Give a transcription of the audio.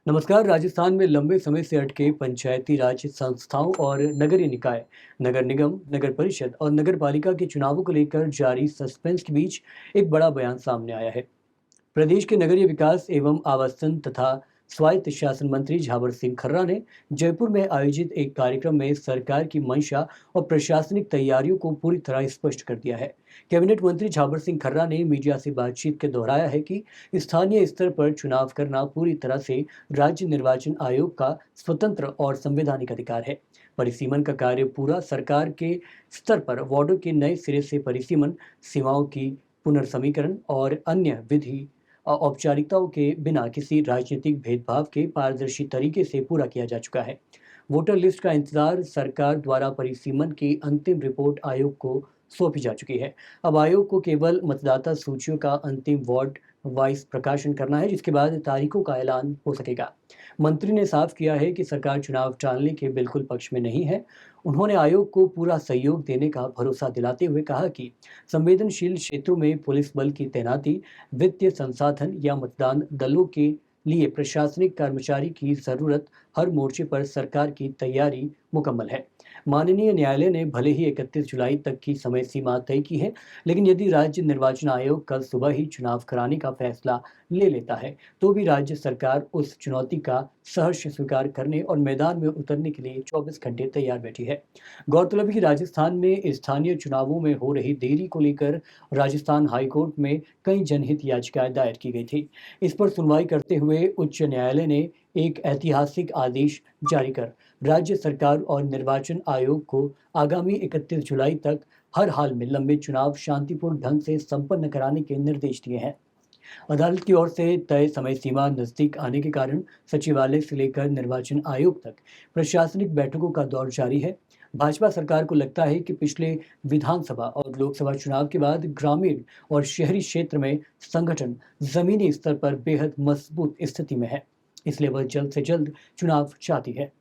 नमस्कार। राजस्थान में लंबे समय से अटके पंचायती राज संस्थाओं और नगरीय निकाय, नगर निगम, नगर परिषद और नगर पालिका के चुनावों को लेकर जारी सस्पेंस के बीच एक बड़ा बयान सामने आया है। प्रदेश के नगरीय विकास एवं आवासन तथा स्वायत्त शासन मंत्री झावर सिंह खर्रा ने जयपुर में आयोजित एक कार्यक्रम में सरकार की मंशा और प्रशासनिक तैयारियों को पूरी तरह स्पष्ट कर दिया है। कैबिनेट मंत्री झावर सिंह खर्रा ने मीडिया से बातचीत के दोहराया है कि स्थानीय स्तर पर चुनाव करना पूरी तरह से राज्य निर्वाचन आयोग का स्वतंत्र और संवैधानिक अधिकार है। परिसीमन का कार्य पूरा सरकार के स्तर पर वार्डों के नए सिरे से परिसीमन, सीमाओं की पुनर्समीकरण और अन्य विधि औपचारिकताओं के बिना किसी राजनीतिक भेदभाव के पारदर्शी तरीके से पूरा किया जा चुका है। वोटर लिस्ट का इंतजार सरकार द्वारा परिसीमन की अंतिम रिपोर्ट आयोग को सौंपी जा चुकी है। अब आयोग को केवल मतदाता सूचियों का अंतिम वार्ड वाइज प्रकाशन करना है, जिसके बाद तारीखों का ऐलान हो सकेगा। मंत्री ने साफ किया है कि सरकार चुनाव टालने के बिल्कुल पक्ष में नहीं है। उन्होंने आयोग को पूरा सहयोग देने का भरोसा दिलाते हुए कहा कि संवेदनशील क्षेत्रों में पुलिस बल की तैनाती, वित्तीय संसाधन या मतदान दलों के लिए प्रशासनिक कर्मचारी की जरूरत, हर मोर्चे पर सरकार की तैयारी मुकम्मल है। माननीय न्यायालय ने भले ही 31 जुलाई तक की समय सीमा तय की है, लेकिन यदि राज्य निर्वाचन आयोग कल सुबह ही चुनाव कराने का फैसला ले लेता है, तो भी राज्य सरकार उस चुनौती का सहर्ष स्वीकार करने और मैदान में उतरने के लिए 24 घंटे तैयार बैठी है। गौरतलब है कि राजस्थान में स्थानीय चुनावों में हो रही देरी को लेकर राजस्थान हाईकोर्ट में कई जनहित याचिकाएं दायर की गई थी। इस पर सुनवाई करते हुए उच्च न्यायालय ने एक ऐतिहासिक आदेश जारी कर राज्य सरकार और निर्वाचन आयोग को आगामी 31 जुलाई तक हर हाल में लंबे चुनाव शांतिपूर्ण ढंग से संपन्न कराने के निर्देश दिए हैं। अदालत की ओर से तय समय सीमा नजदीक आने के कारण सचिवालय से लेकर निर्वाचन आयोग तक प्रशासनिक बैठकों का दौर जारी है। भाजपा सरकार को लगता है कि पिछले विधानसभा और लोकसभा चुनाव के बाद ग्रामीण और शहरी क्षेत्र में संगठन जमीनी स्तर पर बेहद मजबूत स्थिति में है, इसलिए वह जल्द से जल्द चुनाव चाहती है।